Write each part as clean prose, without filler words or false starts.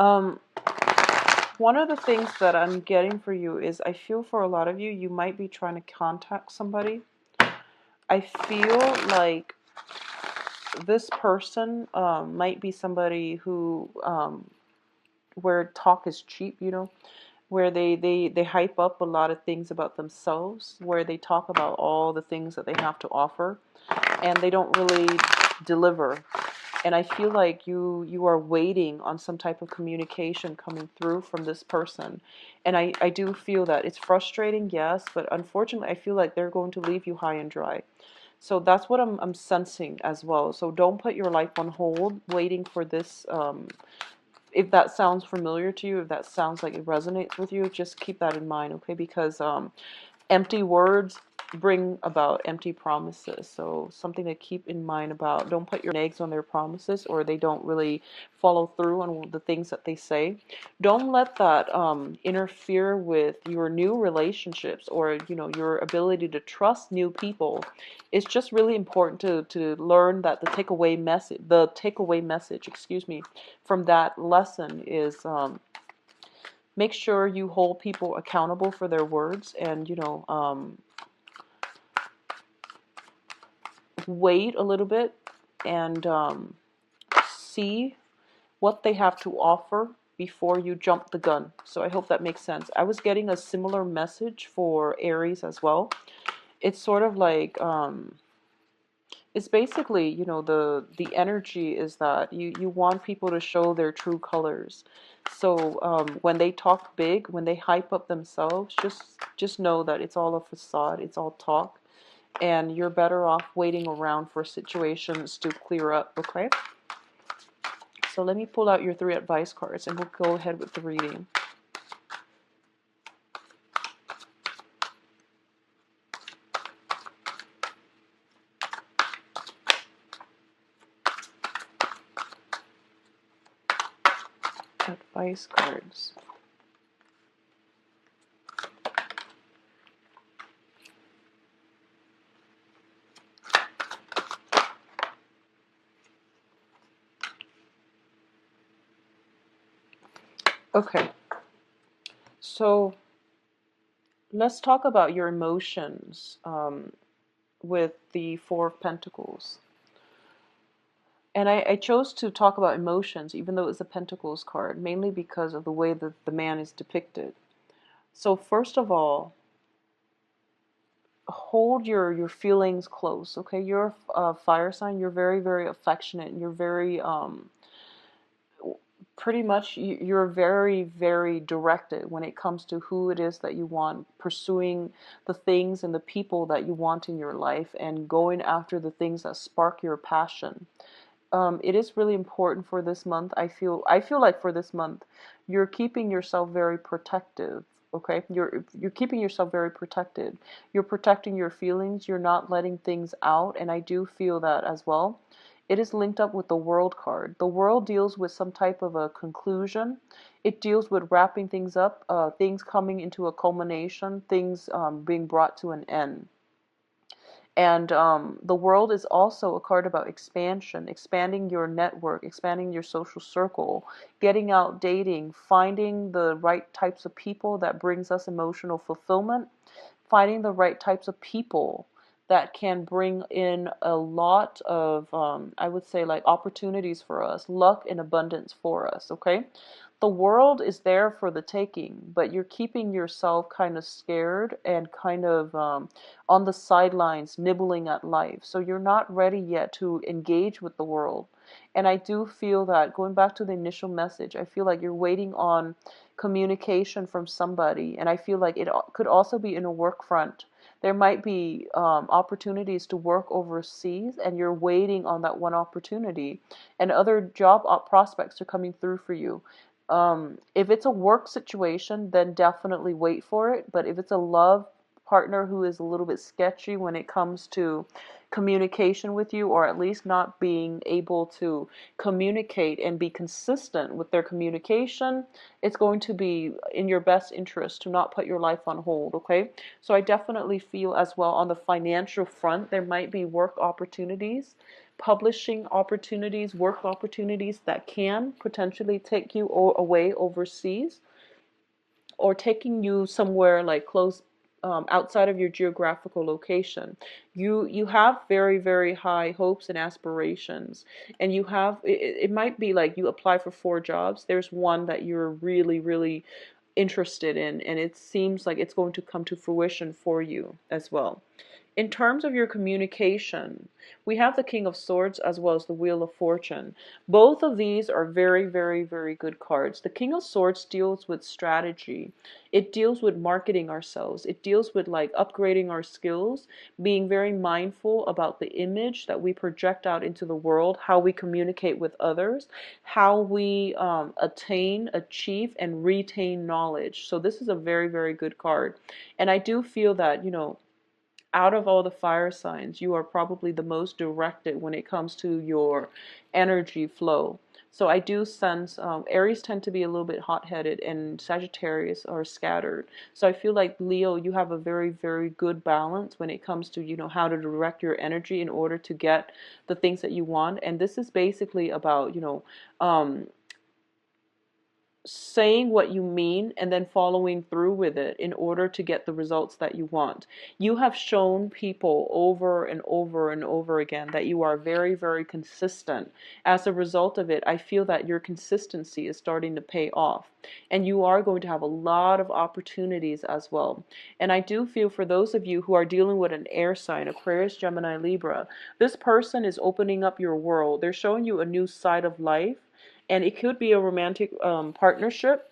Um, One of the things that I'm getting for you is I feel for a lot of you, you might be trying to contact somebody. I feel like this person might be somebody who, where talk is cheap, where they hype up a lot of things about themselves, where they talk about all the things that they have to offer, and they don't really deliver. And I feel like you are waiting on some type of communication coming through from this person. And I do feel that it's frustrating, yes, but unfortunately I feel like they're going to leave you high and dry. So that's what I'm sensing as well. So don't put your life on hold waiting for this. If that sounds familiar to you, if that sounds like it resonates with you, just keep that in mind, okay? Because empty words bring about empty promises. So something to keep in mind about, don't put your eggs on their promises, or they don't really follow through on the things that they say. Don't let that interfere with your new relationships, or your ability to trust new people. It's just really important to learn that the takeaway message, excuse me, from that lesson is, make sure you hold people accountable for their words, and wait a little bit, and see what they have to offer before you jump the gun. So I hope that makes sense. I was getting a similar message for Aries as well. It's sort of like, it's basically, the energy is that you want people to show their true colors. So when they talk big, when they hype up themselves, just know that it's all a facade, it's all talk, and you're better off waiting around for situations to clear up, okay? So let me pull out your 3 advice cards and we'll go ahead with the reading. Advice cards. Okay, so let's talk about your emotions with the 4 of Pentacles. And I chose to talk about emotions, even though it's a Pentacles card, mainly because of the way that the man is depicted. So first of all, hold your feelings close, okay? You're a fire sign. You're very, very affectionate, and you're very pretty much you're very, very directed when it comes to who it is that you want, pursuing the things and the people that you want in your life, and going after the things that spark your passion. It is really important for this month. I feel like for this month, you're keeping yourself very protective. Okay, you're keeping yourself very protected. You're protecting your feelings. You're not letting things out, and I do feel that as well. It is linked up with the World card. The World deals with some type of a conclusion. It deals with wrapping things up, things coming into a culmination, things being brought to an end. And the World is also a card about expansion, expanding your network, expanding your social circle, getting out, dating, finding the right types of people that brings us emotional fulfillment, finding the right types of people that can bring in a lot of, I would say, like opportunities for us, luck and abundance for us, okay? The world is there for the taking, but you're keeping yourself kind of scared and kind of on the sidelines, nibbling at life. So you're not ready yet to engage with the world. And I do feel that, going back to the initial message, I feel like you're waiting on communication from somebody. And I feel like it could also be in a work front. There might be opportunities to work overseas, and you're waiting on that one opportunity, and other job prospects are coming through for you. If it's a work situation, then definitely wait for it. But if it's a love partner who is a little bit sketchy when it comes to communication with you, or at least not being able to communicate and be consistent with their communication, it's going to be in your best interest to not put your life on hold, okay? So I definitely feel as well on the financial front, there might be work opportunities, publishing opportunities, work opportunities that can potentially take you away overseas, or taking you somewhere like close, outside of your geographical location. You have very, very high hopes and aspirations, and you have it might be like you apply for 4 jobs. There's one that you're really, really interested in, and it seems like it's going to come to fruition for you as well. In terms of your communication, we have the King of Swords as well as the Wheel of Fortune. Both of these are very, very, very good cards. The King of Swords deals with strategy. It deals with marketing ourselves. It deals with like upgrading our skills, being very mindful about the image that we project out into the world, how we communicate with others, how we attain, achieve, and retain knowledge. So this is a very, very good card. And I do feel that, out of all the fire signs, you are probably the most directed when it comes to your energy flow. So I do sense Aries tend to be a little bit hot-headed, and Sagittarius are scattered. So I feel like Leo, you have a very, very good balance when it comes to, how to direct your energy in order to get the things that you want. And this is basically about, saying what you mean and then following through with it in order to get the results that you want. You have shown people over and over and over again that you are very, very consistent. As a result of it, I feel that your consistency is starting to pay off, and you are going to have a lot of opportunities as well. And I do feel for those of you who are dealing with an air sign, Aquarius, Gemini, Libra, this person is opening up your world. They're showing you a new side of life, and it could be a romantic partnership,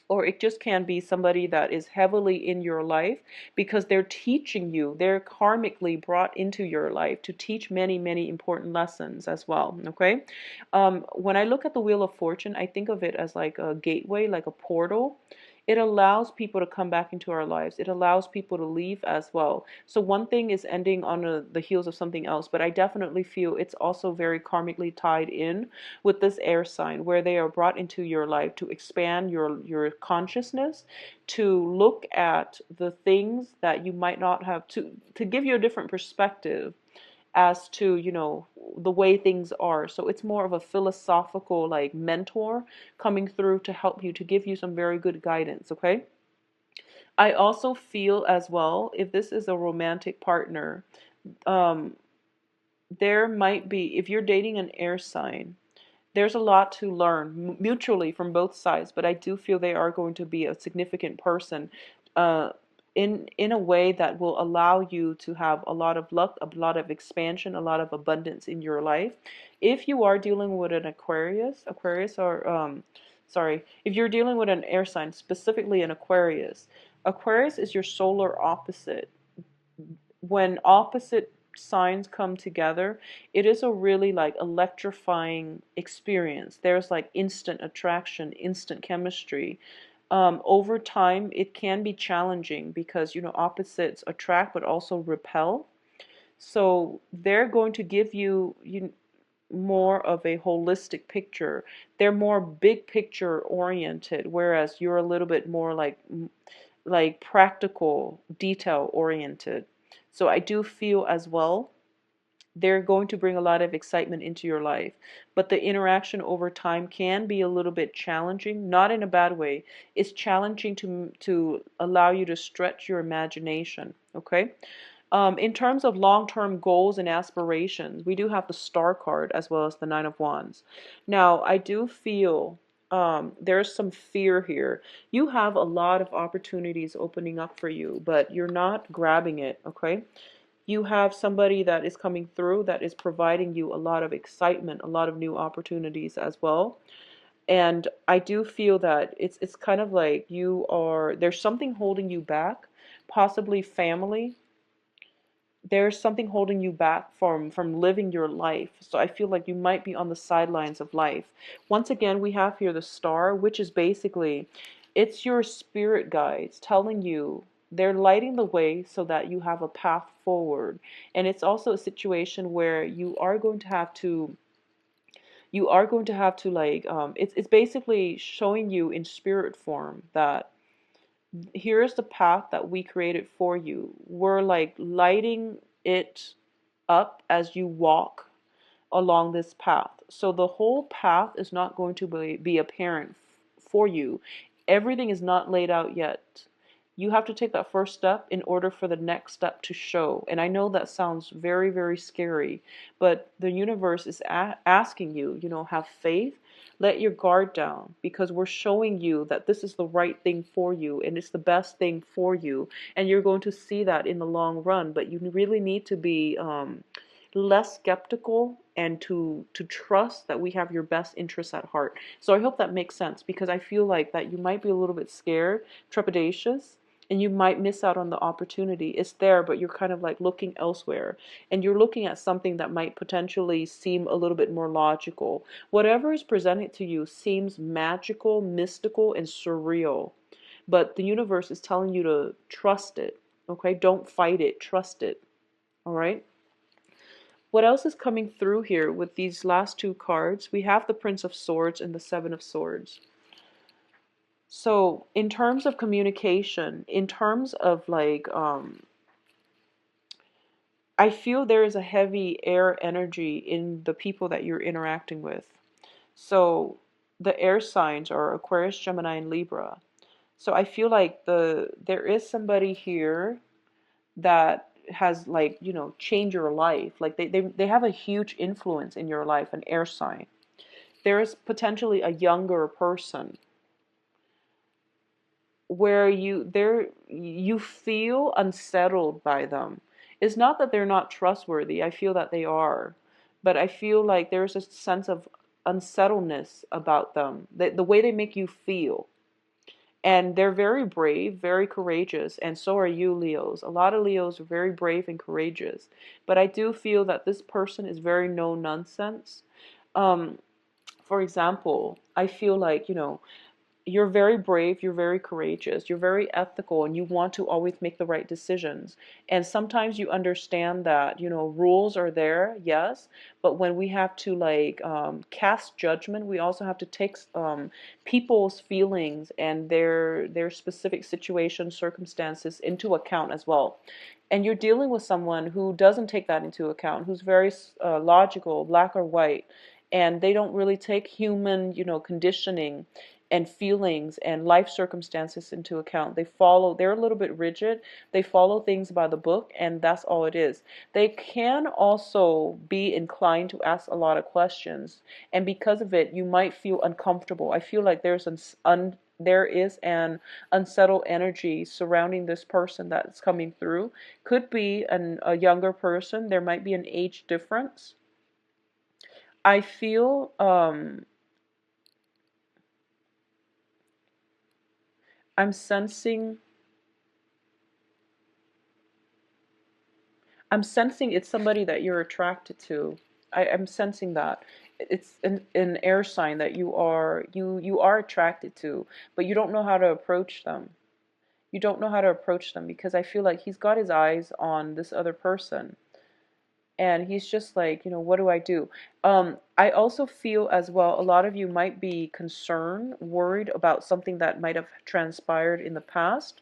or it just can be somebody that is heavily in your life because they're teaching you. They're karmically brought into your life to teach many, many important lessons as well, okay? When I look at the Wheel of Fortune, I think of it as like a gateway, like a portal. It allows people to come back into our lives. It allows people to leave as well. So one thing is ending on the heels of something else, but I definitely feel it's also very karmically tied in with this air sign, where they are brought into your life to expand your consciousness, to look at the things that you might not have, to give you a different perspective as to, the way things are. So it's more of a philosophical like mentor coming through to help you, to give you some very good guidance, okay? I also feel as well, if this is a romantic partner, um, there might be, if you're dating an air sign, there's a lot to learn mutually from both sides, but I do feel they are going to be a significant person, uh, in a way that will allow you to have a lot of luck, a lot of expansion, a lot of abundance in your life. If you are dealing with an Aquarius, or sorry, if you're dealing with an air sign, specifically an Aquarius, Aquarius is your solar opposite. When opposite signs come together, it is a really like electrifying experience. There's like instant attraction, instant chemistry. Over time, it can be challenging because, opposites attract but also repel. So they're going to give you more of a holistic picture. They're more big picture oriented, whereas you're a little bit more like practical, detail oriented. So I do feel as well they're going to bring a lot of excitement into your life. But the interaction over time can be a little bit challenging, not in a bad way. It's challenging to allow you to stretch your imagination, okay? In terms of long-term goals and aspirations, we do have the Star card as well as the Nine of Wands. Now, I do feel there's some fear here. You have a lot of opportunities opening up for you, but you're not grabbing it, okay? You have somebody that is coming through that is providing you a lot of excitement, a lot of new opportunities as well. And I do feel that it's kind of like there's something holding you back, possibly family. There's something holding you back from living your life. So I feel like you might be on the sidelines of life. Once again, we have here the Star, which is basically, it's your spirit guides telling you they're lighting the way so that you have a path forward. And it's also a situation where you are going to have to like it's basically showing you in spirit form that here's the path that we created for you. We're like lighting it up as you walk along this path. So the whole path is not going to be apparent for you. Everything is not laid out yet. You have to take that first step in order for the next step to show. And I know that sounds very, very scary, but the universe is asking you, have faith, let your guard down, because we're showing you that this is the right thing for you and it's the best thing for you. And you're going to see that in the long run, but you really need to be less skeptical and to trust that we have your best interests at heart. So I hope that makes sense, because I feel like that you might be a little bit scared, trepidatious, and you might miss out on the opportunity. It's there, but you're kind of like looking elsewhere, and you're looking at something that might potentially seem a little bit more logical. Whatever is presented to you seems magical, mystical, and surreal, but the universe is telling you to trust it. Okay, don't fight it, trust it. All right. What else is coming through here with these last two cards? We have the Prince of Swords and the Seven of Swords. So in terms of communication, in terms of like, I feel there is a heavy air energy in the people that you're interacting with. So the air signs are Aquarius, Gemini, and Libra. So I feel like there is somebody here that has like, changed your life. Like they have a huge influence in your life, an air sign. There is potentially a younger person where you feel unsettled by them. It's not that they're not trustworthy. I feel that they are. But I feel like there's a sense of unsettledness about them. The way they make you feel. And they're very brave, very courageous, and so are you, Leos. A lot of Leos are very brave and courageous. But I do feel that this person is very no nonsense. Um, for example, I feel like, you're very brave, you're very courageous, you're very ethical, and you want to always make the right decisions. And sometimes you understand that, rules are there, yes, but when we have to like cast judgment, we also have to take people's feelings and their specific situations, circumstances into account as well. And you're dealing with someone who doesn't take that into account, who's very logical, black or white, and they don't really take human, conditioning and feelings and life circumstances into account. They're a little bit rigid. They follow things by the book, and that's all it is. They can also be inclined to ask a lot of questions, and because of it, you might feel uncomfortable. I feel like there is an unsettled energy surrounding this person that's coming through. Could be a younger person. There might be an age difference. I feel I'm sensing it's somebody that you're attracted to. I'm sensing that. It's an air sign that you are attracted to, but you don't know how to approach them. You don't know how to approach them because I feel like he's got his eyes on this other person. And he's just like, what do I do? I also feel as well, a lot of you might be concerned, worried about something that might have transpired in the past.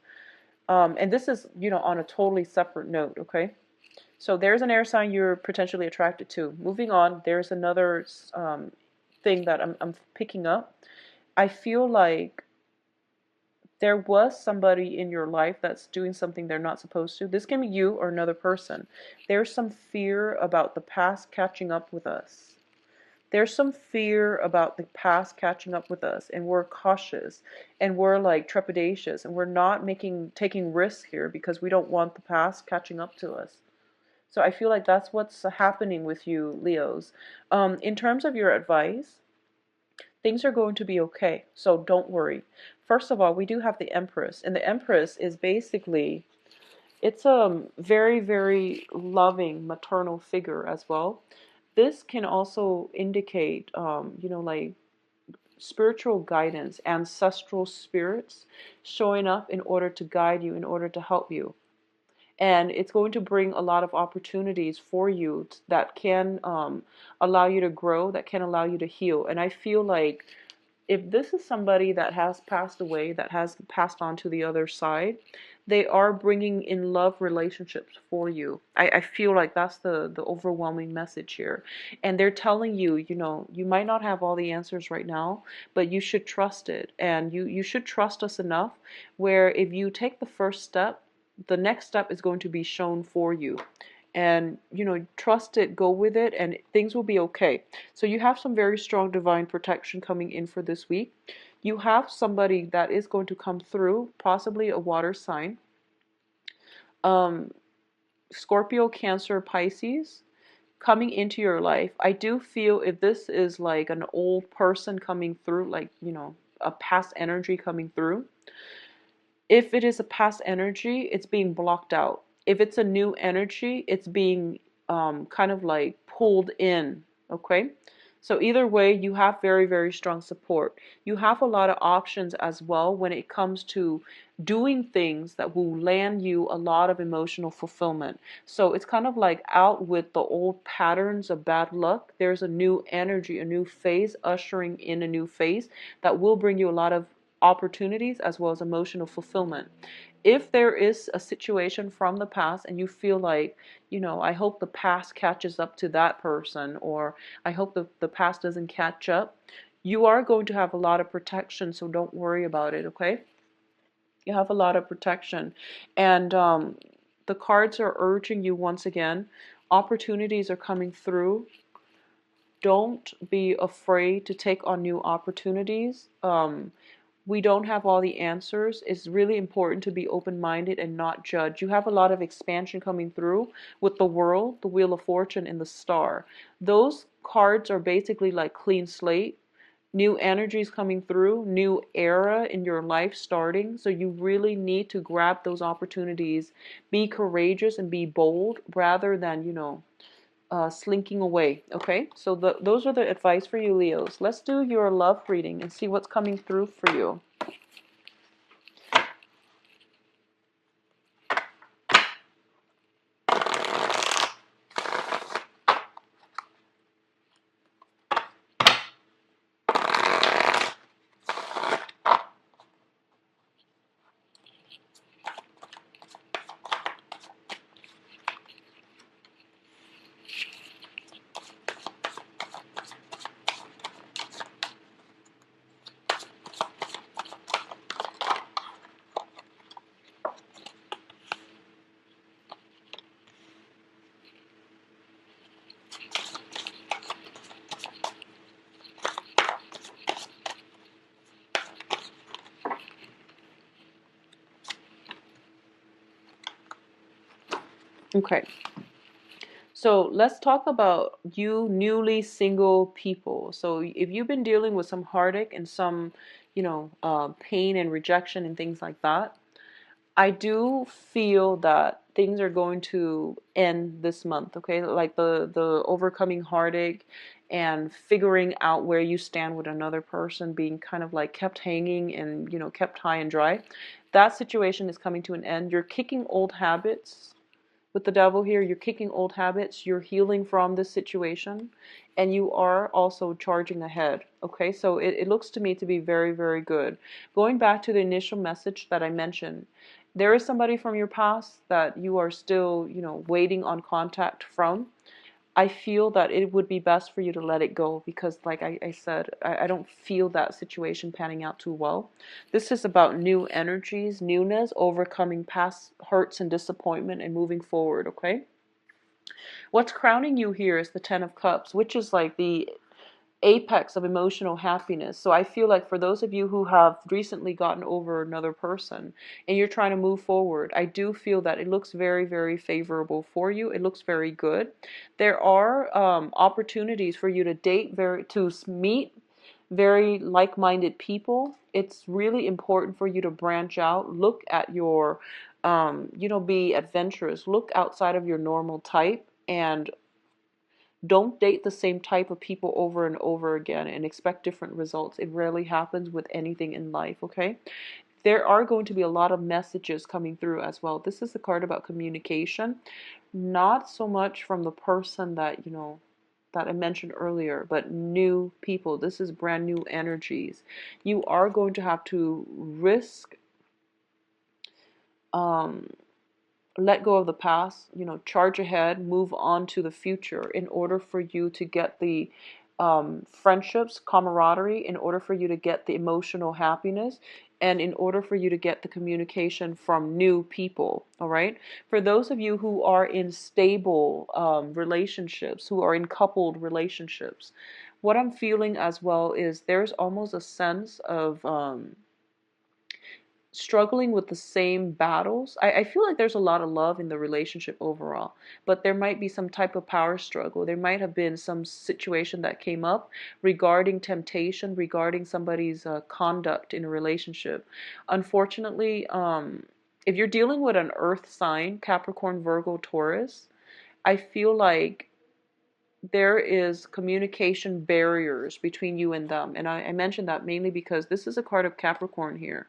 And this is, on a totally separate note, okay? So there's an air sign you're potentially attracted to. Moving on, there's another thing that I'm picking up. I feel like there was somebody in your life that's doing something they're not supposed to. This can be you or another person. There's some fear about the past catching up with us. There's some fear about the past catching up with us, and we're cautious and we're like trepidatious and we're not taking risks here because we don't want the past catching up to us. So I feel like that's what's happening with you, Leos. In terms of your advice, things are going to be okay. So don't worry. First of all, we do have the Empress, and the Empress is basically, it's a very, very loving maternal figure as well. This can also indicate, like spiritual guidance, ancestral spirits showing up in order to guide you, in order to help you. And it's going to bring a lot of opportunities for you that can allow you to grow, that can allow you to heal. And I feel like if this is somebody that has passed away, that has passed on to the other side, they are bringing in love relationships for you. I feel like that's the overwhelming message here. And they're telling you, you know, you might not have all the answers right now, but you should trust it. And you should trust us enough where if you take the first step, the next step is going to be shown for you. And you know, trust it, go with it, and things will be okay. So you have some very strong divine protection coming in for this week. You have somebody that is going to come through, possibly a water sign, um, Scorpio, Cancer, Pisces, coming into your life. I do feel if this is like an old person coming through, like, you know, a past energy coming through, if it is a past energy, it's being blocked out. If it's a new energy, it's being kind of like pulled in. Okay? So either way, you have very, very strong support. You have a lot of options as well when it comes to doing things that will land you a lot of emotional fulfillment. So it's kind of like out with the old patterns of bad luck. There's a new energy, a new phase, ushering in a new phase that will bring you a lot of opportunities as well as emotional fulfillment. If there is a situation from the past and you feel like, you know, I hope the past catches up to that person, or I hope the past doesn't catch up, you are going to have a lot of protection, so don't worry about it, okay? You have a lot of protection. And the cards are urging you once again, opportunities are coming through. Don't be afraid to take on new opportunities. We don't have all the answers. It's really important to be open-minded and not judge. You have a lot of expansion coming through with the World, the Wheel of Fortune, and the Star. Those cards are basically like clean slate. New energies coming through, new era in your life starting. So you really need to grab those opportunities, be courageous and be bold rather than, you know, slinking away. Okay, so those are the advice for you, Leos. Let's do your love reading and see what's coming through for you. Okay, so let's talk about you newly single people. So if you've been dealing with some heartache and some, you know, pain and rejection and things like that, I do feel that things are going to end this month, okay? Like the overcoming heartache and figuring out where you stand with another person, being kind of like kept hanging and, you know, kept high and dry. That situation is coming to an end. You're kicking old habits with the devil here. You're kicking old habits. You're healing from this situation, and you are also charging ahead. Okay, so it looks to me to be very, very good. Going back to the initial message that I mentioned, there is somebody from your past that you are still, you know, waiting on contact from. I feel that it would be best for you to let it go because, like I said, I don't feel that situation panning out too well. This is about new energies, newness, overcoming past hurts and disappointment, and moving forward, okay? What's crowning you here is the Ten of Cups, which is like the apex of emotional happiness. So I feel like for those of you who have recently gotten over another person and you're trying to move forward, I do feel that it looks very, very favorable for you. It looks very good. There are opportunities for you to date, to meet very like-minded people. It's really important for you to branch out, look at your, you know, be adventurous, look outside of your normal type, and Don't date the same type of people over and over again and expect different results. It rarely happens with anything in life, okay? There are going to be a lot of messages coming through as well. This is the card about communication, not so much from the person that, that I mentioned earlier, but new people. This is brand new energies. You are going to have to risk, um, let go of the past, charge ahead, move on to the future in order for you to get the friendships, camaraderie, in order for you to get the emotional happiness, and in order for you to get the communication from new people. All right. For those of you who are in stable relationships, who are in coupled relationships, what I'm feeling as well is there's almost a sense of struggling with the same battles. I feel like there's a lot of love in the relationship overall, but there might be some type of power struggle. There might have been some situation that came up regarding temptation, regarding somebody's conduct in a relationship. Unfortunately, if you're dealing with an earth sign, Capricorn, Virgo, Taurus, I feel like there is communication barriers between you and them. And I mentioned that mainly because this is a card of Capricorn here.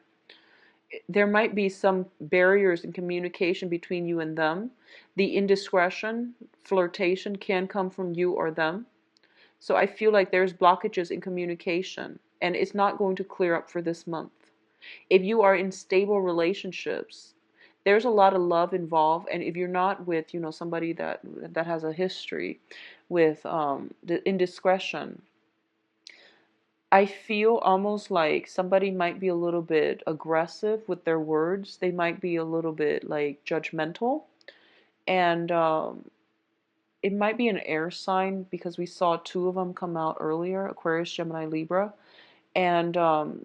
There might be some barriers in communication between you and them. The indiscretion, flirtation can come from you or them. So I feel like there's blockages in communication, and it's not going to clear up for this month. If you are in stable relationships, there's a lot of love involved, and if you're not with, somebody that has a history with the indiscretion, I feel almost like somebody might be a little bit aggressive with their words. They might be a little bit like judgmental. And it might be an air sign because we saw two of them come out earlier, Aquarius, Gemini, Libra. And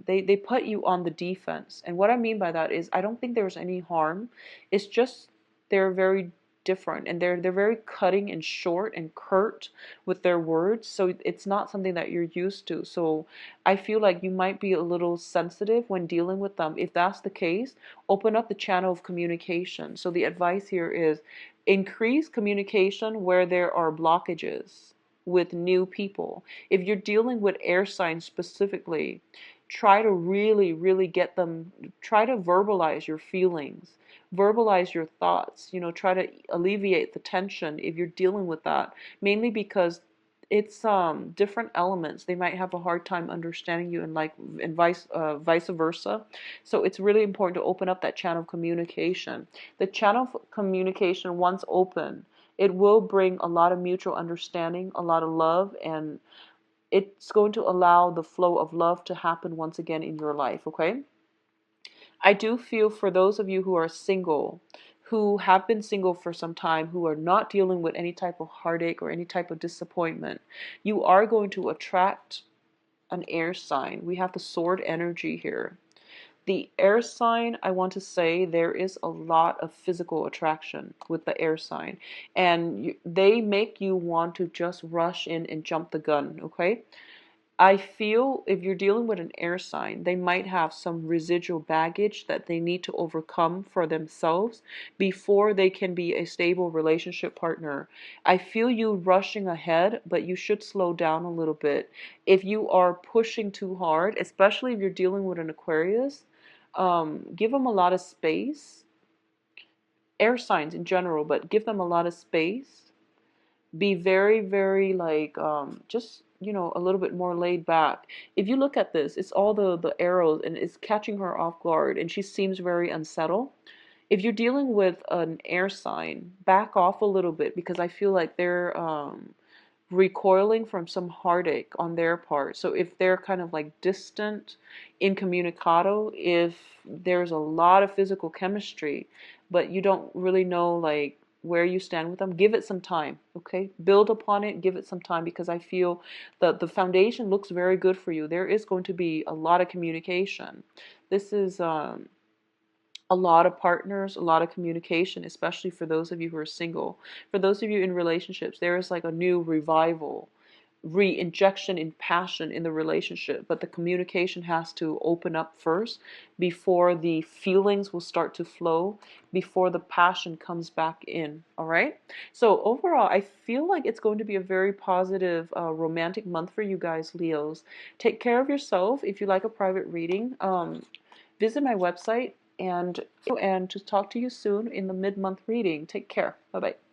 they put you on the defense. And what I mean by that is I don't think there's any harm. It's just they're very different, and they're very cutting and short and curt with their words, so it's not something that you're used to. So I feel like you might be a little sensitive when dealing with them. If that's the case, open up the channel of communication. So the advice here is increase communication where there are blockages with new people. If you're dealing with air signs specifically, try to really, really get them, try to verbalize your feelings, verbalize your thoughts, try to alleviate the tension if you're dealing with that, mainly because it's different elements. They might have a hard time understanding you, and vice versa. So it's really important to open up that channel of communication. The channel of communication, once open, it will bring a lot of mutual understanding, a lot of love, and it's going to allow the flow of love to happen once again in your life, okay? I do feel for those of you who are single, who have been single for some time, who are not dealing with any type of heartache or any type of disappointment, you are going to attract an air sign. We have the sword energy here. The air sign, I want to say there is a lot of physical attraction with the air sign, and they make you want to just rush in and jump the gun, okay? I feel if you're dealing with an air sign, they might have some residual baggage that they need to overcome for themselves before they can be a stable relationship partner. I feel you rushing ahead, but you should slow down a little bit. If you are pushing too hard, especially if you're dealing with an Aquarius, give them a lot of space. Air signs in general, but give them a lot of space. Be very, very like just a little bit more laid back. If you look at this, it's all the arrows, and it's catching her off guard, and she seems very unsettled. If you're dealing with an air sign, back off a little bit, because I feel like they're recoiling from some heartache on their part. So if they're kind of like distant, incommunicado, if there's a lot of physical chemistry, but you don't really know like where you stand with them, give it some time, okay? Build upon it, give it some time, because I feel that the foundation looks very good for you. There is going to be a lot of communication. This is a lot of partners, a lot of communication, especially for those of you who are single. For those of you in relationships, there is like a new revival re-injection in passion in the relationship, but the communication has to open up first before the feelings will start to flow, before the passion comes back in. All right, so overall I feel like it's going to be a very positive romantic month for you guys, Leos. Take care of yourself. If you like a private reading, visit my website, and to talk to you soon in the mid-month reading. Take care. Bye bye.